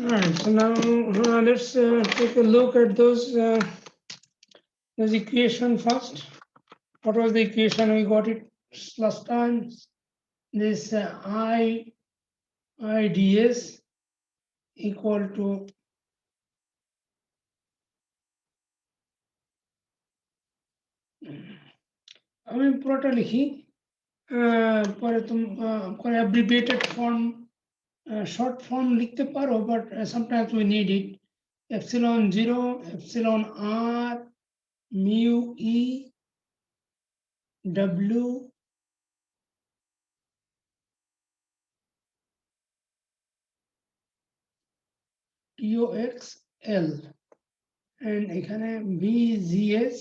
Right. So now let's take a look at those equation first. What was the equation? We got it last time. This IDS equal to আমি পুরোটা লিখি পরে করে abbreviated form short form লিখতে পারো, but sometimes we need it. Epsilon 0 epsilon r mu e w tox l and এখানে vgs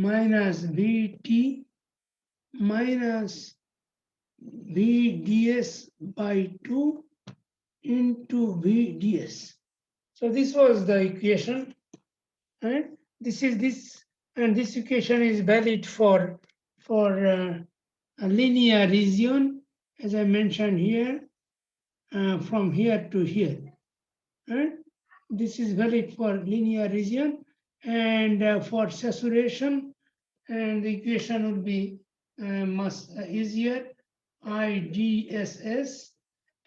minus vt minus vds by 2 into vds. So this was the equation, and this is this, and this equation is valid for a linear region, as I mentioned here, from here to here. And this is valid for linear region, and for saturation, and the equation would be much easier. IDSS,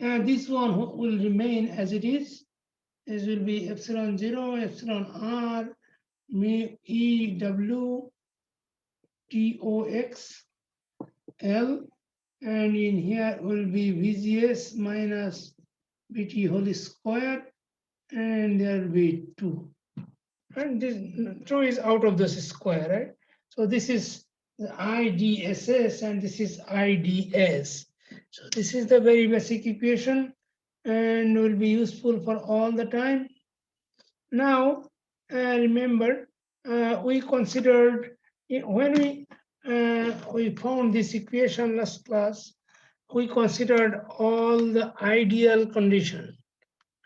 and this one will remain as it is. This will be epsilon 0 epsilon r mu e w tox l, and in here will be vgs minus vt whole square, and there will be 2. And this 2 is out of this square, right? So this is the IDSS and this is IDS. So this is the very basic equation and will be useful for all the time. Now, remember, we considered when we found this equation last class, we considered all the ideal condition,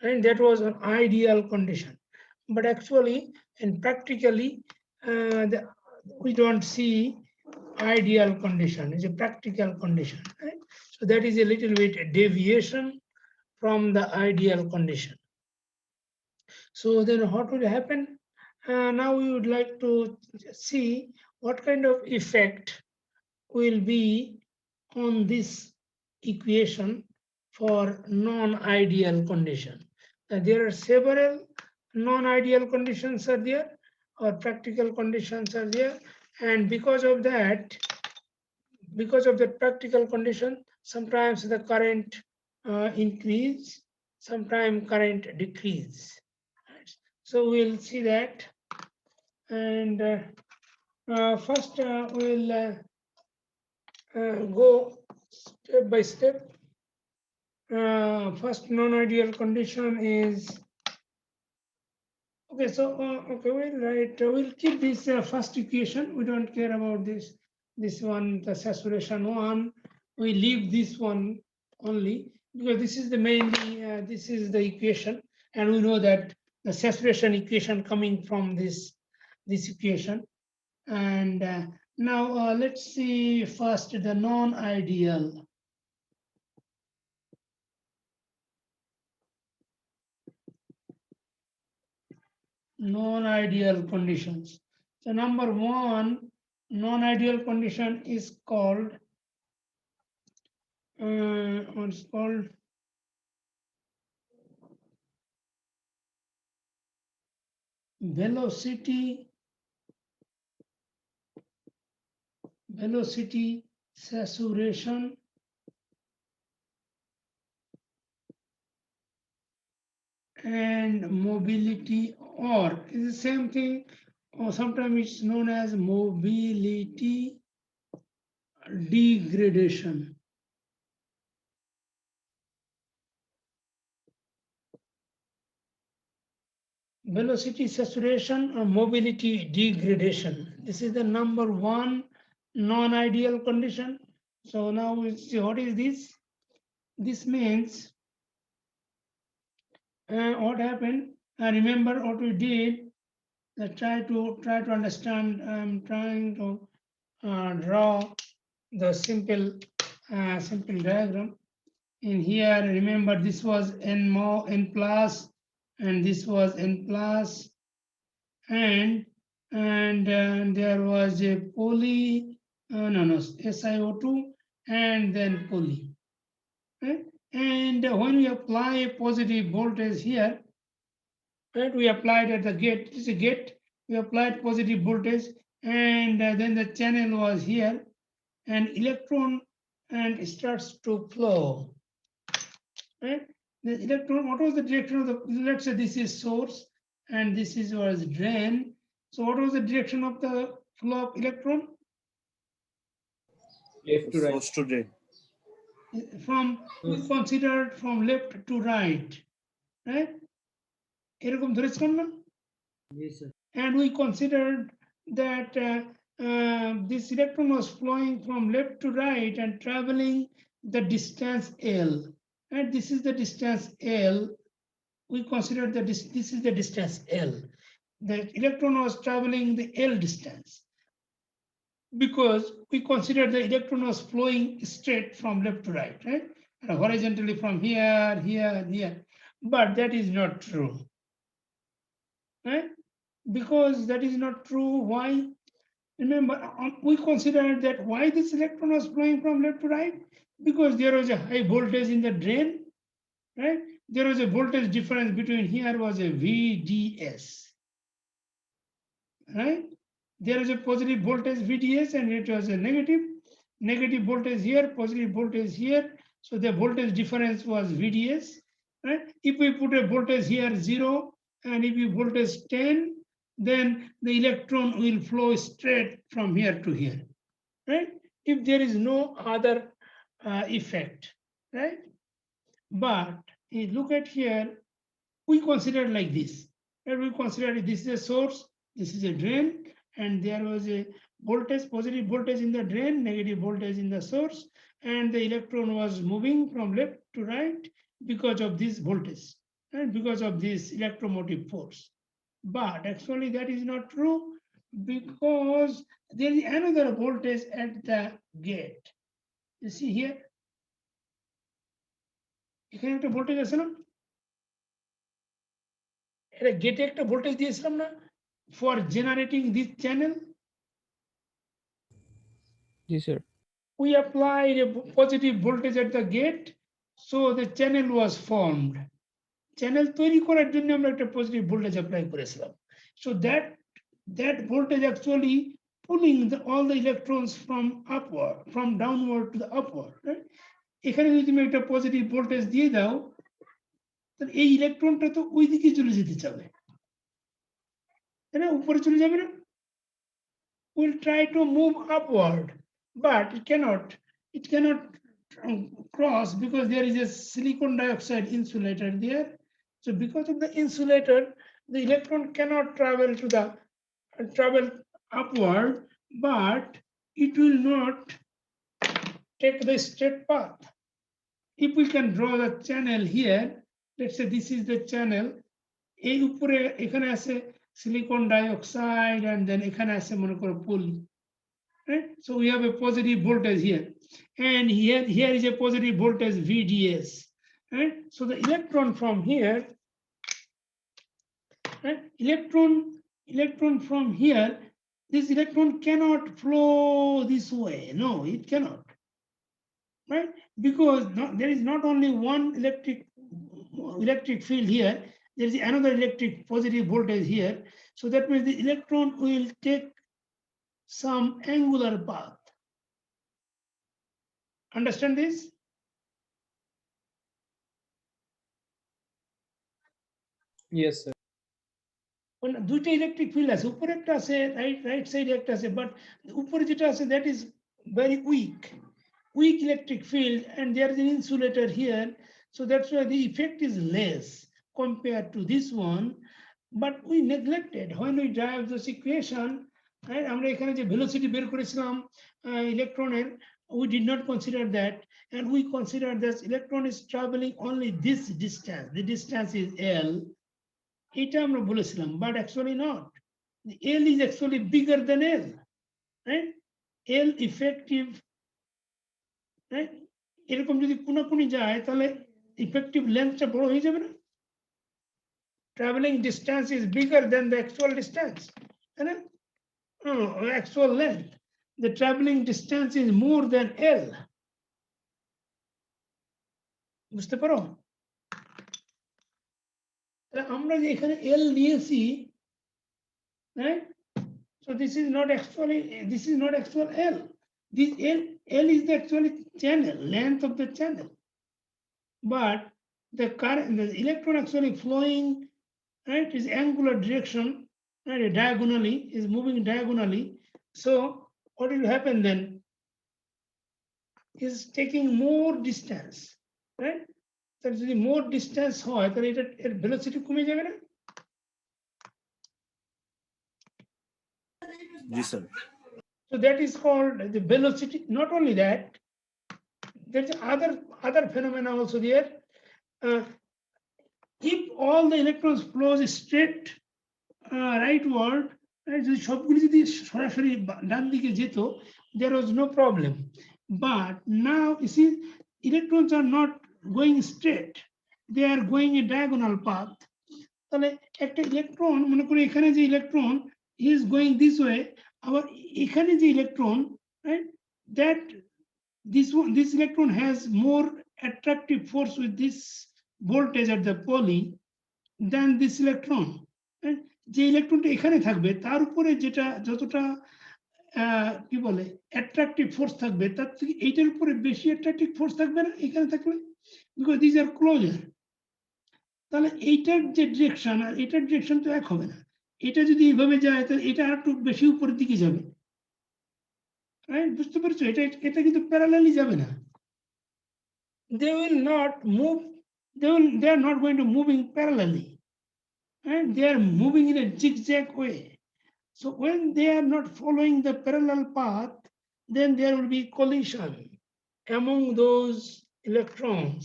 and that was an ideal condition. But actually, and practically, we don't see ideal condition. It's a practical condition, right? So that is a little bit deviation from the ideal condition. So then what will happen? Now we would like to see what kind of effect will be on this equation for non-ideal condition. There are several non-ideal conditions are there, or practical conditions are there, and because of that, because of the practical condition, sometimes the current increase, sometimes current decrease. So we'll see that, and first we'll go step by step. First non-ideal condition is, okay, so okay, we'll keep this first equation. We don't care about this one, the saturation one. We leave this one only because this is the mainly this is the equation, and we know that the saturation equation coming from this equation. And now let's see first the non-ideal. Non-ideal conditions. So number one non-ideal condition is called what's called velocity saturation and mobility, or is the same thing, or sometimes it's known as mobility degradation. Velocity saturation or mobility degradation. This is the number one non-ideal condition. So now we see what is this. This means what happened. Remember what we did. Try to understand. I'm trying to draw the simple diagram. In here, remember this was n more n plus, and this was n plus, and there was a poly, no, SiO2, and then poly. Right? And when we apply a positive voltage here, right, we applied at the gate, it is a gate, we applied positive voltage, and then the channel was here, and electron and starts to flow. Right? The electron, what was the direction of the, let's say this is source and this is was drain. So what was the direction of the flow of electron? Left to right. Source to drain. From, we considered from left to right, right? এরকম ধরেছিলাম না? Yes, sir. And we considered that this electron was flowing from left to right and traveling the distance L. And this is the distance L. We considered that this is the distance L. The electron was traveling the L distance because we considered the electron was flowing straight from left to right, right? And horizontally from here, here, here. But that is not true. Right? Because that is not true. Why? Remember, we considered that why this electron was flowing from left to right? Because there was a high voltage in the drain, right? There was a voltage difference between here was a VDS, right? There is a positive voltage VDS and it was a negative voltage here, positive voltage here. So the voltage difference was VDS, right? If we put a voltage here 0 and if we voltage 10, then the electron will flow straight from here to here, right? If there is no other effect, right? But look at here, we consider like this, and we consider this is a source, this is a drain, and there was a voltage, positive voltage in the drain, negative voltage in the source, and the electron was moving from left to right because of this voltage and because of this electromotive force. But actually that is not true because there is another voltage at the gate. You see here, এখানে একটা voltage আছে না, এটা গেটে একটা voltage দিয়েছিলাম না for generating this channel. Yes, sir. We applied a positive voltage at the gate, so the channel was formed. Channel তৈরি করার জন্য আমরা একটা positive voltage apply করেছিলাম. So that voltage actually pulling all the electrons from upward, from downward to the upward. Right? এখানে যদি তুমি একটা positive voltage দিয়ে দাও, তাহলে এই ইলেকট্রনটা তো ওই দিকে চলে যেতে চাবে, তাই না? উপরে চলে যাবে না? Will try to move upward, but it cannot cross because there is a silicon dioxide insulator there. So because of the insulator, the electron cannot travel upward, but it will not take the straight path. If we can draw the channel here, let's say this is the channel, এই উপরে এখানে আছে silicon dioxide and then এখানে আছে মনে করো poly. Right? So we have a positive voltage here, and here is a positive voltage VDS. Right? So the electron from here, right? Electron from here, this electron cannot flow this way. No, it cannot. Right? Because there is not only one electric field here, there is another electric positive voltage here. So that means the electron will take some angular path. Understand this? Yes, sir. দুইটা electric field আছে, উপরে একটা আছে, right সাইডে একটা আছে, but উপরে যেটা আছে that is very weak electric field, and there is an insulator here, so that's why the effect is less compared to this one. But we neglected when we drive this equation, right? আমরা এখানে যে velocity বের করেছিলাম ইলেকট্রনের, we did not consider that, and we considered that electron is traveling only this distance, the distance is L. এটা আমরা বলেছিলাম, but actually not. The L is actually bigger than L, right? L effective, right? এরকম যদি কোনাকুনি যায় তাহলে effective লেন্থটা বড় হয়ে যাবে না? Traveling distance is bigger than the actual distance, তাই না? No, actual length. The traveling distance is more than L. বুঝতে পারো? তাহলে আমরা যে এখানে L নিয়েছি, right? So this is not actual L. This L is the actual channel, length of the channel. But the current, the electron actually flowing, right, is angular direction, right, diagonally, is moving diagonally. So what will happen then? Is taking more distance, right? তাহলে যদি more distance হয় তাহলে এটা এর velocity কমে যাবে না? Yes, sir. So that is called the velocity. Not only that, there's other phenomena also there. If all the electrons flows straight rightward, যদি সবগুলি যদি সরাসরি ডান দিকে যেত, there was no problem. But now you see, electrons are not going straight, they are going a diagonal path. তাহলে একটা electron, মনে করি এখানে যে electron is going this way, আবার এখানে যে electron, right, that this electron has more attractive force with this voltage at the poly than this electron. যে ইলেকট্রনটা এখানে থাকবে তার উপরে যেটা যতটা কি বলে অ্যাট্রাকটিভ ফোর্স থাকবে, তার থেকে এইটার উপরে বেশি অ্যাট্রাকটিভ ফোর্স থাকবে না এখানে থাকলে, বিকজ দিস আর ক্লোজার। তাহলে এইটার যে ডিরেকশন আর এটার ডিরেকশন তো এক হবে না। এটা যদি এইভাবে যায় তাহলে এটা আর একটু বেশি উপরের দিকে যাবে, বুঝতে পারছো? এটা এটা কিন্তু প্যারালালি যাবে না। They will not move, they are not going to moving parallelly, and they are moving in a zigzag way. So when they are not following the parallel path, then there will be collision among those electrons.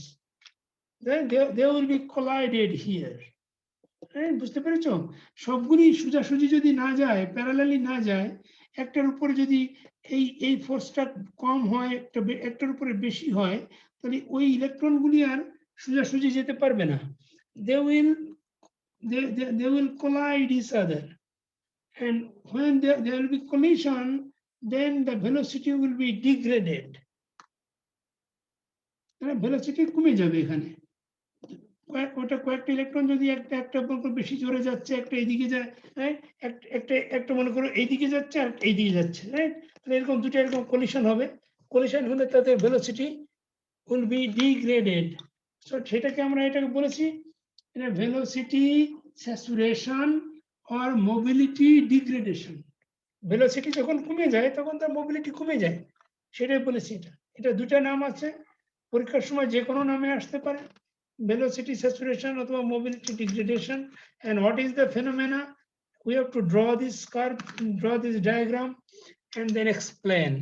Then they will be collided here. বুঝতে পেরেছো? সবগুলি সোজাসুজি যদি না যায়, parallelly না যায়, একটার উপরে যদি এই ফোর্সটা কম হয়, একটার উপরে বেশি হয়, তাহলে ওই ইলেকট্রনগুলি আর সোজাসুজি যেতে পারবে না। they will collide each other, and when there will be collision, then the velocity will be degraded. velocity কমে যাবে এখানে। ওটা কয়েকটা ইলেকট্রন যদি একটা বেশি জোরে যাচ্ছে, একটা এইদিকে যায়, একটা মনে করো এইদিকে যাচ্ছে আর এইদিকে যাচ্ছে, রাইট? তাহলে এরকম দুটো এরকম কলিশন হবে, কলিশন হলে তাদের velocity will be degraded. So সেটাকে আমরা এটাকে বলেছি velocity saturation or mobility degradation. Velocity যখন কমে যায় তখন তার মোবিলিটি কমে যায়, সেটাই বলেছি। এটা দুটা নাম আছে, পরীক্ষার সময় যে কোনো নামে আসতে পারে, velocity saturation or mobility degradation. And what is the phenomena? We have to draw this curve, draw this diagram, and then explain.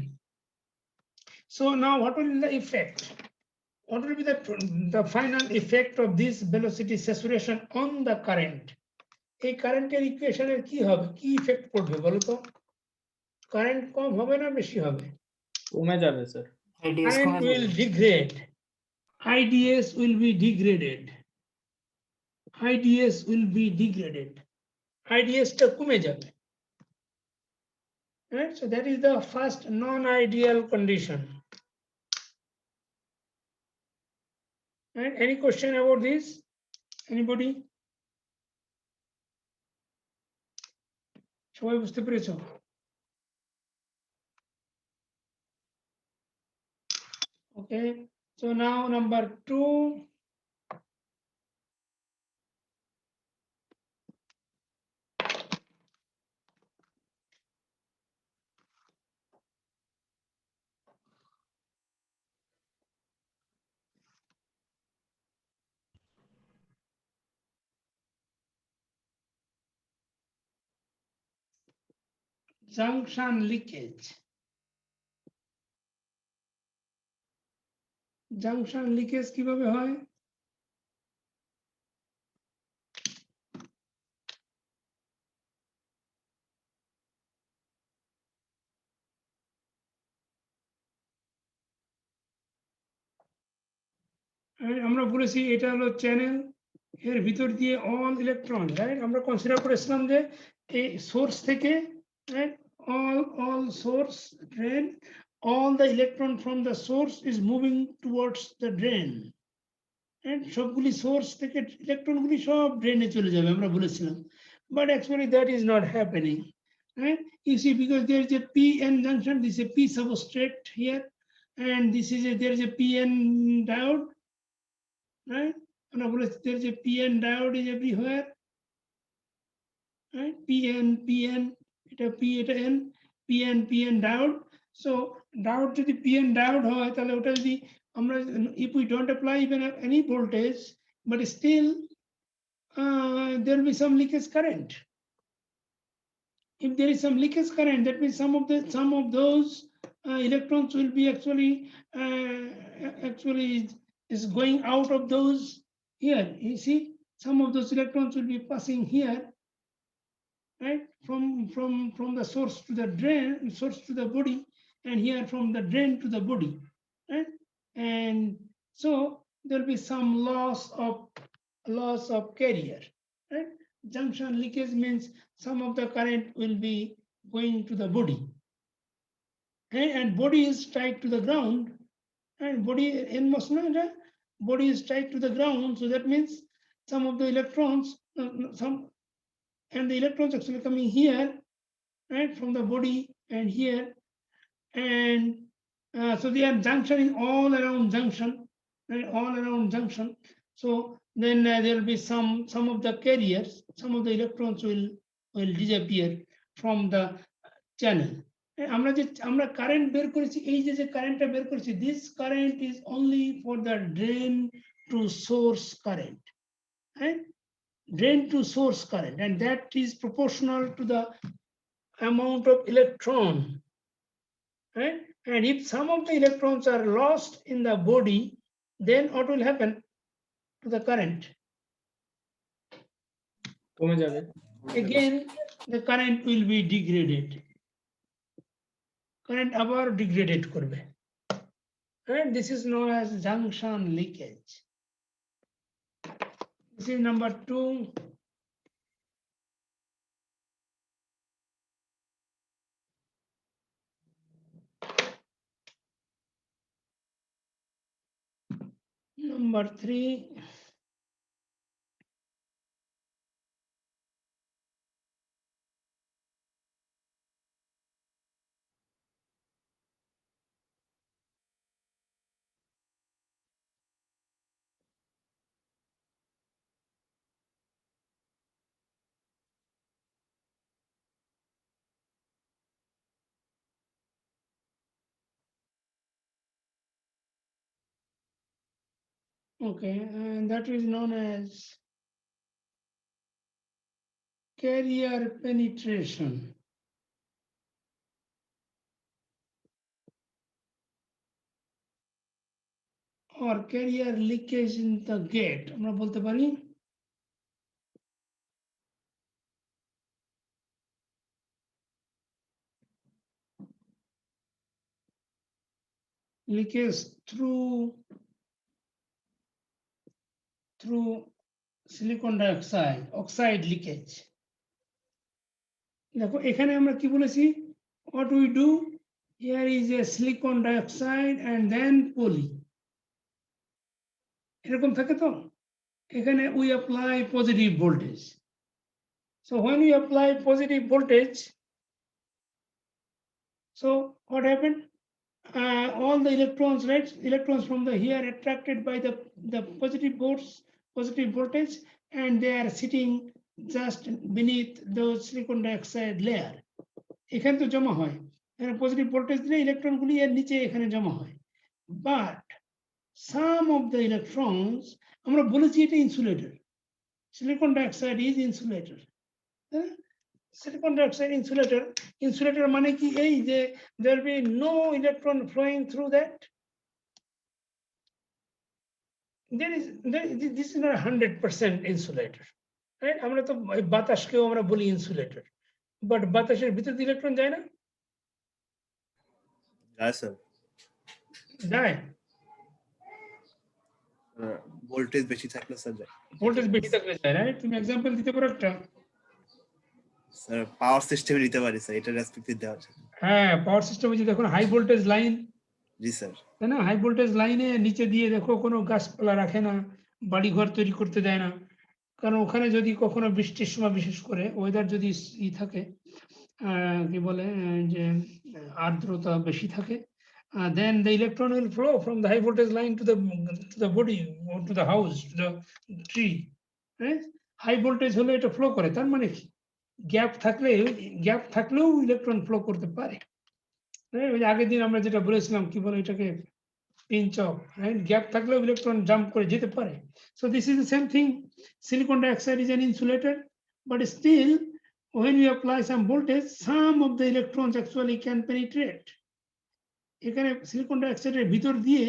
So now what will be the effect? What will be the final effect of this velocity saturation on the current? এই কারেন্টের ইকুয়েশনের কি হবে, কি effect পড়বে বলো তো? Current কম হবে না বেশি হবে? কমে যাবে sir. Current will degrade, IDS will be degraded, IDS will be degraded, IDS টা কমে যাবে, right? So that is the first non-ideal condition. Right? Any question about this? Anybody? সবাই বুঝতে পেরেছো? Okay, so now number 2. Junction leakage. Junction leakage কিভাবে হয়? আমরা বলেছি এটা হলো চ্যানেল, এর ভিতর দিয়ে অল ইলেকট্রন, রাইট? আমরা কনসিডার করেছিলাম যে এই সোর্স থেকে, right, all source drain, all the electron from the source is moving towards the drain, and সবগুলি সোর্স থেকে ইলেকট্রনগুলি সব ড্রেনে চলে যাবে আমরা বলেছিলাম, but actually that is not happening, right? You see, because there is a p-n junction, this is a p substrate here, and this is there is a p-n diode, right? There is a p-n diode is everywhere, right? p-n, এটা p, এটা n, p-n diode. So diode যদি p-n diode হয় তাহলে ওটা যদি আমরা, if we don't apply even any voltage, but still there will be some leakage current. If there is some leakage current, that means some of those electrons will be actually is going out of those here. You see, some of those electrons will be passing here, right, from the source to the drain, source to the body, and here from the drain to the body, right? And so there will be some loss of carrier, right? Junction leakage means some of the current will be going to the body, okay? And body is tied to the ground, and body in motion, body is tied to the ground, so that means some of the electrons, and the electrons actually coming here, right, from the body and here, and so they are junctioning all around junction, right, all around junction. So then there will be some of the carriers, some of the electrons will disappear from the channel. আমরা যে আমরা current বের করেছি, এই যে কারেন্টটা বের করেছি, this current is only for the drain to source current, right? Drain to source current, and that is proportional to the amount of electron, right? And if some of the electrons are lost in the body, then what will happen to the current? কমে যাবে। Again, the current will be degraded. Current abar degraded korbe. And this is known as junction leakage. This is number 2. Number 3. Okay, and that is known as carrier penetration or carrier leakage in the gate. আমরা বলতে পারি leakage through silicon dioxide, oxide leakage. দেখো এখানে আমরা কি বলেছি, what we do here is a silicon dioxide and then poly, এরকম থাকে তো, এখানে we apply positive voltage. So when we apply positive voltage, so what happened? All the electrons, right? Electrons from the here attracted by the positive voltage, and they are sitting just beneath the silicon dioxide layer. এখানে তো জমা হয়, এখানে positive voltage দিলে ইলেকট্রনগুলি এর নিচে এখানে জমা হয়, but some of the electrons, আমরা বলেছি এটা insulator, silicon dioxide is insulator. Silicon dioxide insulator মানে কি, এই যে there will be no electron flowing through that. This is not 100% insulator, right? আমরা তো বাতাসকেও আমরা বলি ইনসুলেটর, বাট বাতাসের ভিতর ইলেকট্রন যায় না, যায় স্যার, যায়। ভোল্টেজ বেশি থাকলে স্যার যায়। ভোল্টেজ বেশি থাকলে যায়, রাইট? তুমি এক্সাম্পল দিতে পারো একটা? স্যার পাওয়ার সিস্টেমে নিতে পারি স্যার, এটা রেসপেক্টিভ দেওয়া আছে। হ্যাঁ, পাওয়ার সিস্টেম হচ্ছে দেখুন হাই ভোল্টেজ লাইন, জি স্যার। তাই না? হাই ভোল্টেজ লাইনে নিচে দিয়ে দেখো কোনো গাছপালা রাখে না, বাড়িঘর তৈরি করতে দেয় না, কারণ ওখানে যদি কখনো বৃষ্টির সময় বিশেষ করে ওয়েদার যদি ই থাকে, কি বলে যে আর্দ্রতা বেশি থাকে, then the electron will flow from the high voltage line to the body or to the house, to the tree, right? High voltage হলে এটা ফ্লো করে, তার মানে কি গ্যাপ থাকলেও ইলেকট্রন ফ্লো করতে পারে। ওই যে আগের দিন আমরা যেটা বলেছিলাম, কি বলে এটাকে, pinch off, right? গ্যাপ থাকলেও ইলেকট্রন জাম্প করে যেতে পারে। So this is the same thing. Silicon dioxide is an insulator, but still when we apply some voltage, some of the electrons actually can penetrate. এখানে silicon ডাইঅক্সাইডের ভিতর দিয়ে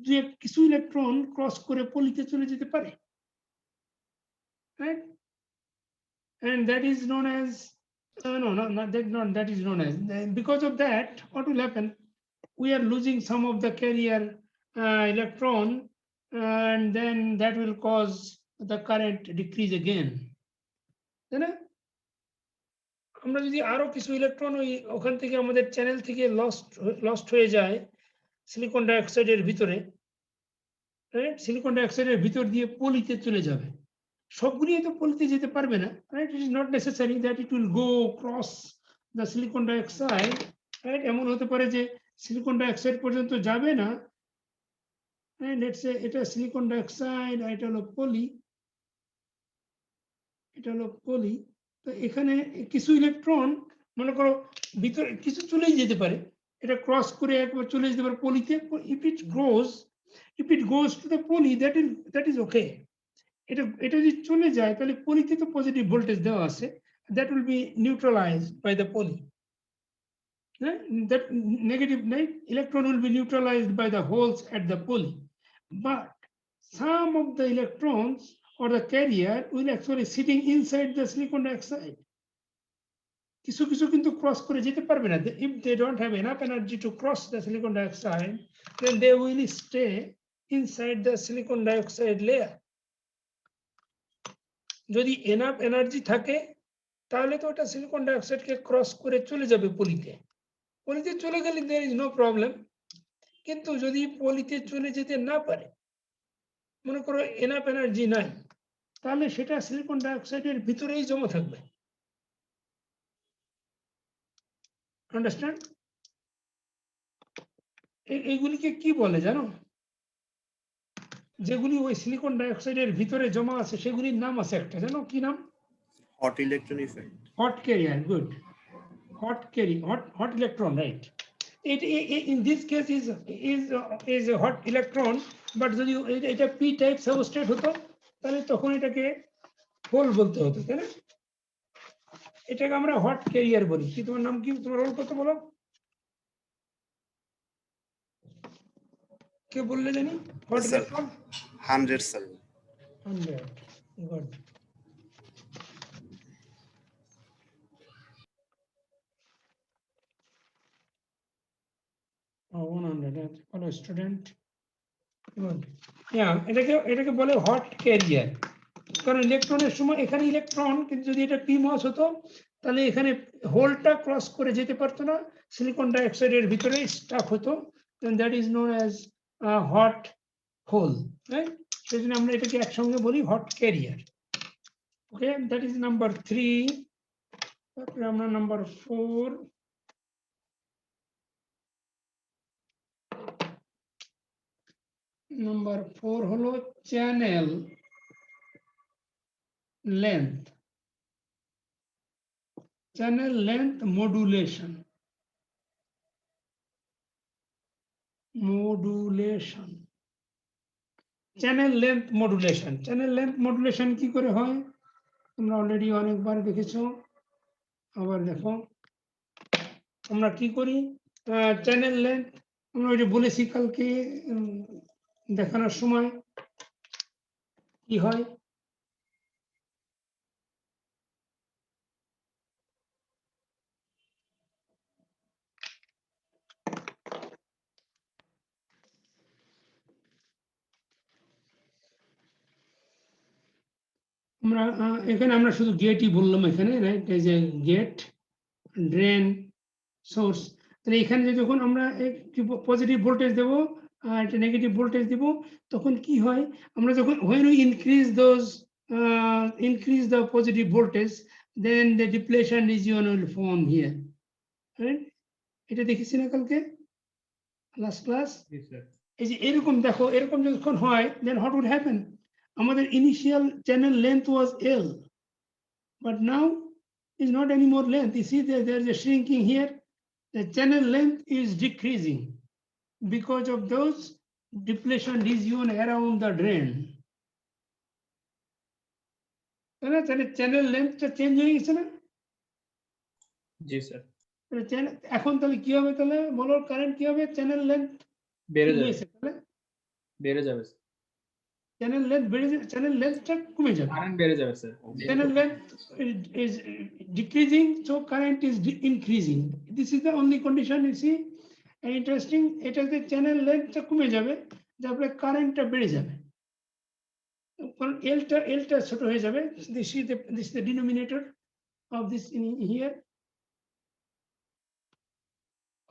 যে কিছু electron cross করে পলিতে চলে যেতে পারে, right? And that is known as no, not that is known as. Because of that, what will happen? We are losing some of the carrier electron, and then that will cause the current decrease again, তাই না? আমরা যদি আরো কিছু electron ওখান থেকে আমাদের channel থেকে লস্ট হয়ে যায় সিলিকন ডাইঅক্সাইডের ভিতরে, রাইট? সিলিকন ডাইঅক্সাইডের ভিতর দিয়ে পলিতে চলে যাবে, সবগুলি তো পলিতে যেতে পারবে না, right? It is not necessary that it will go cross the silicon dioxide, right? এমন হতে পারে যে সিলিকন ডাইঅক্সাইড পর্যন্ত যাবে না, লেটস সে এটা সিলিকন ডাইঅক্সাইড, এটা হলো পলি, এটা হলো পলি। তো এখানে কিছু ইলেকট্রন মনে করো ভিতরে কিছু চলেই যেতে পারে, এটা ক্রস করে একবার চলে যেতে পারে পলিতে। if it goes to the poly, that is okay. এটা যদি চলে যায় তাহলে পলিতে তো পজিটিভ ভোল্টেজ দেওয়া আছে, that will be neutralized by the poly. That negative electron will be neutralized by the holes at the poly, but some of the electrons or the carrier will actually sitting inside the silicon dioxide. কিছু কিছু কিন্তু cross করে যেতে পারবে না। If they don't have enough energy to cross the silicon dioxide, then they will stay inside the silicon dioxide layer. যদি enough energy থাকে তাহলে তো ওটা সিলিকন ডাইঅক্সাইডকে ক্রস করে চলে যাবে পলিতে। পলিতে চলে গেলে there is no problem, কিন্তু যদি পলিতে চলে যেতে না পারে, মনে করো এনাফ এনার্জি নাই, তাহলে সেটা সিলিকন ডাইঅক্সাইডের ভিতরেই জমা থাকবে। আন্ডারস্ট্যান্ড? এইগুলিকে কি বলে জানো? যেগুলি ওই সিলিকন ডাইঅক্সাইডের ভিতরে জমা আছে সেগুলির নাম আছে একটা, জানো কি নাম? Hot electron effect. Hot career, good. hot electron, right? It in this case is a hot electron, but যদি এটা p type substrate হতো তাহলে তখন এটাকে হোল বলতে হতো, তাই না? এটাকে আমরা হট ক্যারিয়ার বলি। কি তোমার নাম কি? তোমার রোল কত বলো? কে বললে জানি? Hot electron 100 sir. 100, good. Oh, 100, follow student. Good. Yeah, এটাকে বলে হট ক্যারিয়ার, কারণ ইলেকট্রনের সময় এখানে ইলেকট্রন, কিন্তু যদি এটা পি মস হতো তাহলে এখানে হোলটা ক্রস করে যেতে পারতো না, সিলিকন ডাইঅক্সাইডের ভিতরে স্টাক হতো, then that is known as hot hole, right? সেই জন্য আমরা এটাকে একসঙ্গে বলি hot carrier. Okay, that is number 3। তারপরে আমরা নাম্বার 4, নাম্বার 4 হলো channel length. Channel length modulation. Channel length modulation. Channel length modulation কি করে হয় তোমরা অলরেডি অনেকবার দেখেছো, আবার দেখো। আমরা কি করি, চ্যানেল লেন্থ আমরা ওই যে বলেছি কালকে দেখানোর সময় কি হয়, আমরা এখানে আমরা শুধু গেটই বললাম এখানে, রাইট? এই যে গেট, ড্রেন, সোর্স। তাহলে এখানে যখন আমরা একটি পজিটিভ ভোল্টেজ দেব আর একটা নেগেটিভ ভোল্টেজ দেব, তখন কি হয়, আমরা যখন when we increase the positive voltage, then the depletion region will form here, right? এটা দেখেছি না কালকে লাস্ট ক্লাস? জি স্যার। এই যে এরকম দেখো, এরকম যখন হয়, then what would happen? আমাদের initial channel length was L, but now is not any more length. You see there is a shrinking here. The channel length is decreasing because of those depletion region around the drain. তাহলে channel লেন্থটা change হয়ে গেছে না? জি sir. এখন তাহলে কি হবে, তাহলে বলো কারেন্ট কি হবে? চ্যানেল লেন্থ বেড়ে যাবে। তাহলে বেড়ে যাবে। চ্যানেল লেন্থ বেড়ে যাবে, চ্যানেল লেন্থটা কমে যাবে। কারেন্ট বেড়ে যাবে sir. Channel length is decreasing, so current is increasing. This is the only condition you see. And interesting, এটা যে চ্যানেল লেন্থটা কমে যাবে, তারপরে কারেন্টটা বেড়ে যাবে, কারণ এলটা ছোট হয়ে যাবে। This is the denominator of this in here.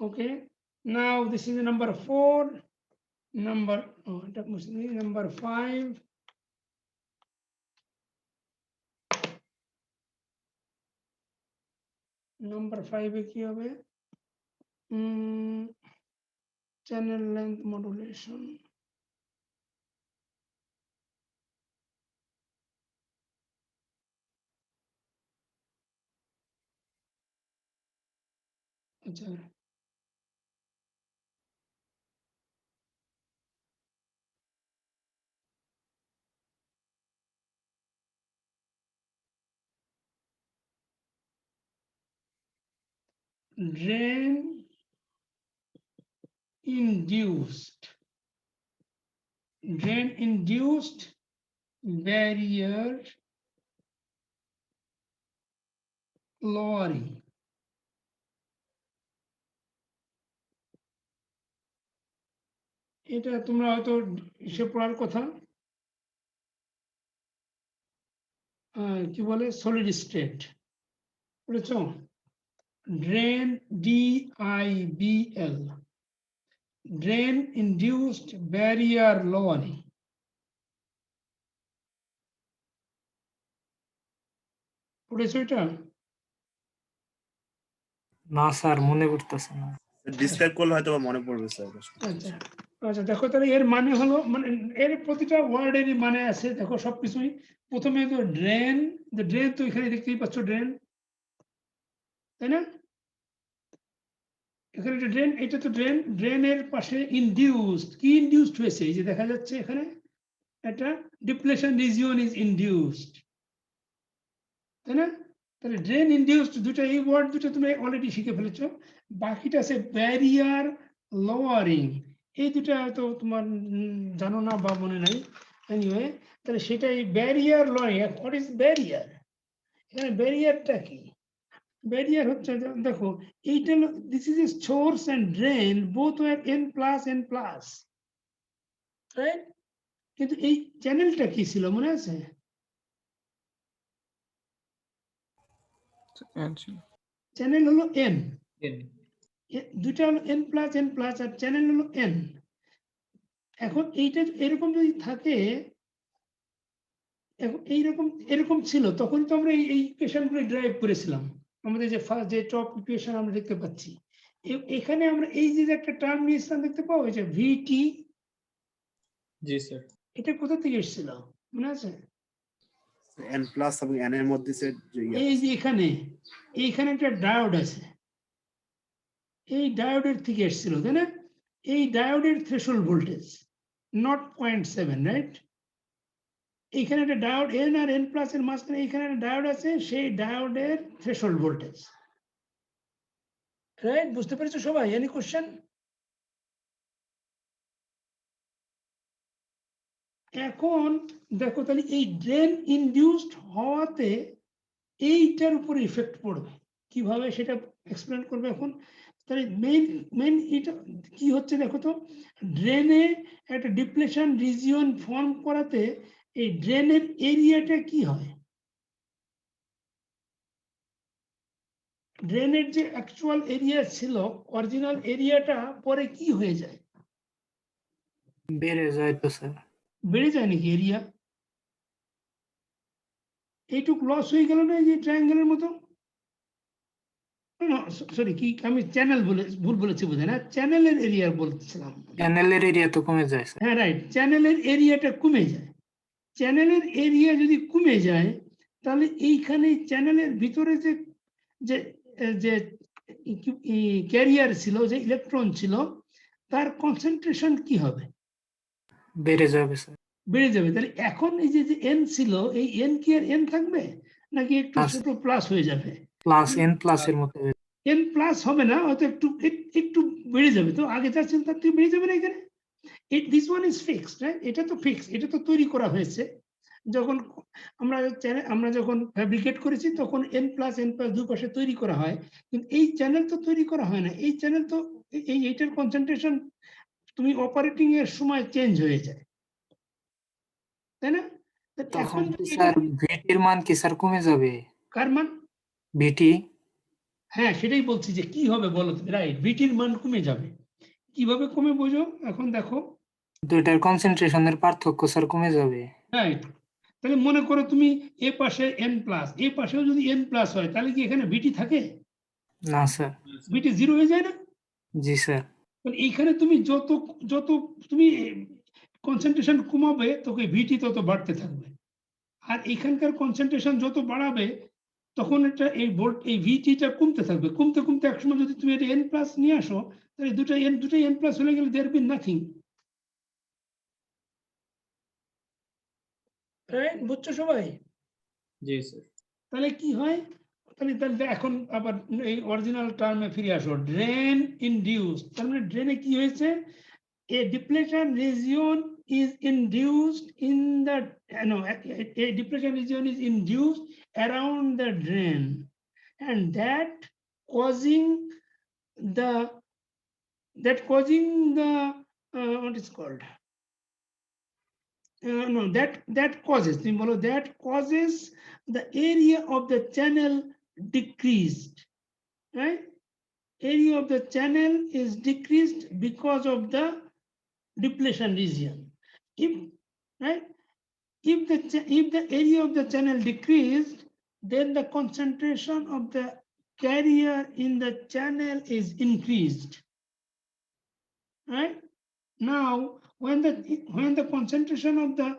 Okay, now this is the number 4, number 5. Number 5 এ কি হবে? Channel length modulation. আচ্ছা, drain induced barrier lowering. এটা তোমরা হয়তো হিসেব পড়ার কথা, কি বলে, সলিড স্টেট বুঝেছ? Drain DIBL, drain induced barrier lowering. পড়েছো এটা? না স্যার, মনে পড়তেছে না। ডিসক্রাইব করলে হয়তো বা মনে পড়বে স্যার। আচ্ছা আচ্ছা, দেখো তাহলে এর মানে হলো, মানে এর প্রতিটা ওয়ার্ডেরই মানে আছে, দেখো সবকিছুই। প্রথমে তো ড্রেন, ড্রেন তো এখানে দেখতেই পাচ্ছ, ড্রেন, তাই না? এখানে একটা ড্রেন, এটা তো ড্রেন, ড্রেনের পাশে ইনডিউসড, কি ইনডিউসড হয়েছে? এই যে দেখা যাচ্ছে এখানে একটা ডিপ্লেশন রিজিয়ন ইজ ইনডিউসড, তাই না? তাহলে ড্রেন ইনডিউসড দুটো, এই ওয়ার্ড দুটো তুমি অলরেডি শিখে ফেলেছো। বাকিটা আছে ব্যারিয়ার লোয়ারিং, এই দুটো হয়তো তোমার জানো না বা মনে নাই। এনিওয়ে, তাহলে সেটাই barrier lowering. What is barrier? এখানে ব্যারিয়ারটা কি? ব্যারিয়ার হচ্ছে, দেখো এইটা হলো, this is source and drain, both were n+n+, right? কিন্তু এই চ্যানেলটা কি ছিল মনে আছে? চ্যানেল হলো n, দুইটা হলো n+n+, আর চ্যানেল হলো n। এখন এইটা এরকম যদি থাকে, এইরকম এরকম ছিল, তখন তো আমরা এই ইকুয়েশনগুলো ড্রাইভ করেছিলাম। আমাদের যে ফার্স্ট যে টপ ইকুয়েশন আমরা দেখতে পাচ্ছি, এখানে আমরা এই যে একটা টার্ম নিয়েছিলাম দেখতে পাবো, যে VT। জি স্যার। এটা কোথা থেকে এসেছিল মনে আছে? n প্লাস এবং n এর মধ্যে এই যে এইখানে একটা ডায়োড আছে, এই ডায়োডের থেকে এসেছিল, তাই না? এই ডায়োডের থ্রেশহোল্ড ভোল্টেজ 0.7, রাইট? এইখানে একটা ডায়োড n আর n+ এর মাঝখানে এইখানে একটা ডায়োড আছে, সেই ডায়োডের থ্রেশহোল্ড ভোল্টেজ, রাইট? বুঝতে পেরেছো সবাই? Any question? এখন দেখো তাহলে এই ড্রেন ইনডিউসড হওয়াতে এইটার উপর ইফেক্ট পড়বে, কিভাবে সেটা এক্সপ্লেন করবে এখন। তাহলে মেইন এটা কি হচ্ছে দেখো তো, ড্রেনে একটা ডিপ্লেশন রিজিয়ন ফর্ম করাতে এই ড্রেনের এরিয়াটা কি হয়? ড্রেনের যে অ্যাকচুয়াল এরিয়া ছিল অরিজিনাল এরিয়াটা পরে কি হয়ে যায়? বেড়ে যায় তো স্যার। বেড়ে যায় নাকি এরিয়া? এইটুক লস হয়ে গেল না এই যে ট্রায়াঙ্গেলের মতো? সরি, কি আমি চ্যানেল ভুল বলেছি বোধহয়, না চ্যানেলের এরিয়া বলছিলাম। চ্যানেলের এরিয়া তো কমে যায় স্যার। হ্যাঁ রাইট, চ্যানেলের এরিয়াটা কমে যায়। চ্যানেলের এরিয়া যদি কমে যায় তাহলে এইখানে চ্যানেলের ভিতরে যে যে যে ক্যারিয়ার ছিল, যে ইলেকট্রন ছিল, তার কনসেন্ট্রেশন কি হবে? বেড়ে যাবে স্যার। বেড়ে যাবে। তাহলে এখন এই যে এন ছিল, এই এন কি আর এন থাকবে নাকি একটু Plus. ছোট প্লাস হয়ে যাবে? প্লাস এন প্লাসের মতো হয়ে যাবে। এন প্লাস হবে না, হয়তো একটু একটু বেড়ে যাবে। তো আগে যা ছিল তার থেকে বেড়ে যাবে না এখানে? This one is fixed, right? এটা তো ফিক্সড, এটা তো তৈরি করা হয়েছে। যখন আমরা যখন ফ্যাব্রিকেট করেছি তখন এন প্লাস দুই পাশে তৈরি করা হয়, কিন্তু এই চ্যানেল তো তৈরি করা হয় না। এই চ্যানেল তো এইটার কনসেন্ট্রেশন তুমি অপারেটিং এর সময় চেঞ্জ হয়ে যায়, তাই না? তা তখন এখন কি যদি স্যার ভিটির মান কি স্যার কমে যাবে? কার মান? ভিটি হ্যাঁ সেটাই বলছি যে কি হবে বলো, রাইট, ভিটির মান কমে যাবে। কিভাবে কমে বোঝো এখন দেখো। দুইটার কনসেন্ট্রেশনের পার্থক্য স্যার কমে যাবে। রাইট, তাহলে মনে করো তুমি এ পাশে এন প্লাস, এ পাশেও যদি এন প্লাস হয় তাহলে কি এখানে ভিটি থাকে? না স্যার। ভিটি জিরো হয়ে যায় না? জি স্যার। মানে এইখানে তুমি যত যত তুমি কনসেন্ট্রেশন কমাবে তোকে ভিটি তত বাড়তে থাকবে, আর এখানকার কনসেন্ট্রেশন যত বাড়াবে তখন এটা এই ভিটিটা কমতে থাকবে। কমতে কমতে একসময় যদি তুমি এটা এন প্লাস নিয়ে আসো তাহলে দুটাই এন প্লাস হয়ে গেলে দেয়ার বি নাথিং, রাইট? বুঝছো সবাই? জি স্যার। তাহলে কি হয়? তাহলে এখন আবার এই অরিজিনাল টার্মে ফিরে আসো, ড্রেন ইনডিউস। তার মানে ড্রেনে কি হয়েছে? A depletion region is induced in the a depletion region is induced around the drain, and that causing the what is called no that causes that causes the area of the channel decreased, right? Area of the channel is decreased because of the depletion region. If right, if the area of the channel decreased, then the concentration of the carrier in the channel is increased, right? Now when the concentration of the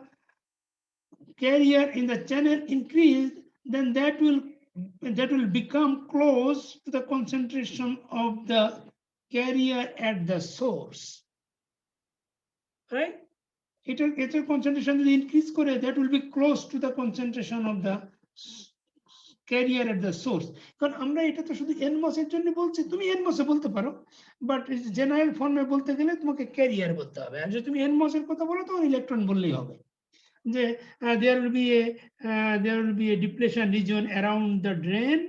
carrier in the channel increased, then that will become close to the concentration of the carrier at the source, right? Its concentration will increase করে, that will be close to the concentration of the carrier at the source. কারণ আমরা এটা তো শুধু nmos এর জন্য বলছি, তুমি nmos এ বলতে পারো, বাট জেনারেল ফর্মে বলতে গেলে তোমাকে ক্যারিয়ার বলতে হবে। আর যদি তুমি nmos এর কথা বলো তখন ইলেকট্রন বললেই হবে। যে there will be a depletion region around the drain,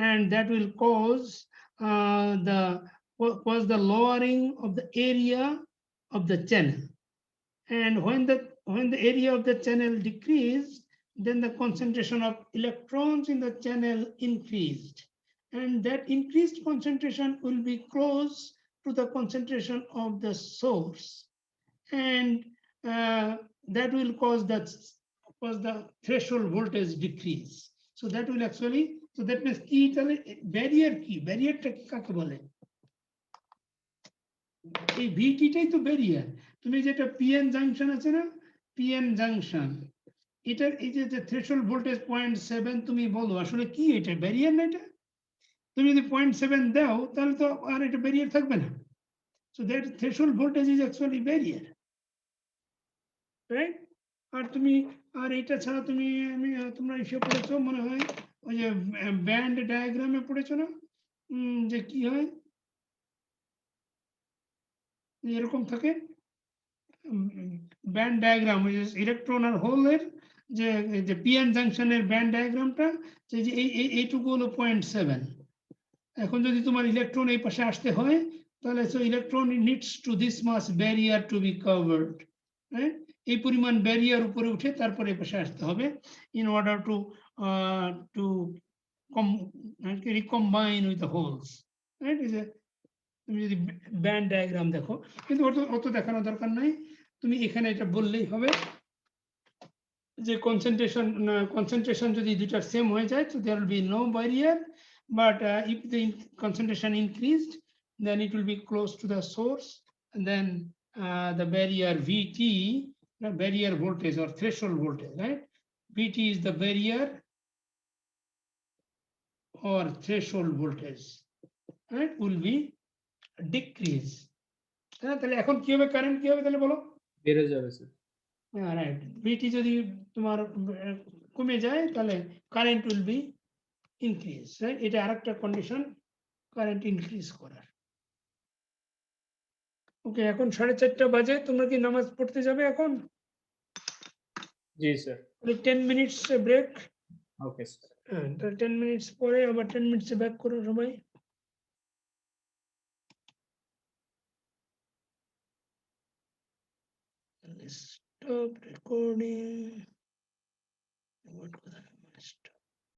and that will cause the lowering of the area of the channel. And when the area of the channel decreased, then the concentration of electrons in the channel increased, and that increased concentration will be close to the concentration of the source, and that will cause the threshold voltage decrease. So that will actually, so that means barrier কাকে বলে? এই ভিটিটাই তো barrier. তুমি যেটা PN junction আছে না, PN junction, এটার এই যে থ্রেশহোল্ড ভোল্টেজ 0.7, তুমি বলো আসলে কি এটা ব্যারিয়ার না? এটা তুমি যদি 0.7 দাও তাহলে তো আর এটা ব্যারিয়ার থাকবে না। So that threshold voltage is actually barrier, right? আর তুমি আর এটা ছাড়া তুমি তোমরা এসে পড়েছো মনে হয় ওই যে ব্যান্ড ডায়াগ্রামে পড়েছো না, যে কি হয় এরকম থাকে ব্যান্ড ডায়াগ্রাম, ওই যে ইলেকট্রন আর হোলের যে পিএন জাংশনের ব্যান্ড ডায়াগ্রামটা, যে এইটুকু হলো 0.7। এখন যদি তোমার ইলেকট্রন এই পাশে আসতে হয় তাহলে so electron needs to this mass barrier to be covered, right? এই পরিমাণ ব্যারিয়ার উপরে উঠে তারপরে এই পাশে আসতে হবে in order to recombine with the holes, right? Is a তুমি যদি ব্যান্ড ডায়াগ্রাম দেখো, কিন্তু অত দেখানোর দরকার নাই, তুমি এখানে এটা বললেই হবে যে concentration যদি দুইটার সেম হয়ে যায়, so there will be no barrier, but if the concentration increased, then it will be close to the source, and then the barrier VT, the barrier voltage or threshold voltage, right? VT is the barrier or threshold voltage, right? Will be decrease. তাহলে এখন কি হবে, current কি হবে তাহলে বলো? বেড়ে যাবে স্যার। রাইট, বিটি যদি তোমার কমে যায় তাহলে current will be increase, right? এটা আরেকটা কন্ডিশন কারেন্ট ইনক্রিজ করার। ওকে, এখন 4:30 বাজে, তোমরা কি নামাজ পড়তে যাবে এখন? জি sir. 10 minutes break. Okay sir. হ্যাঁ, তাহলে 10 মিনিটস পরে আবার 10 মিনিটসে ব্যাক করো সবাই। Stop recording. What was that? Stop.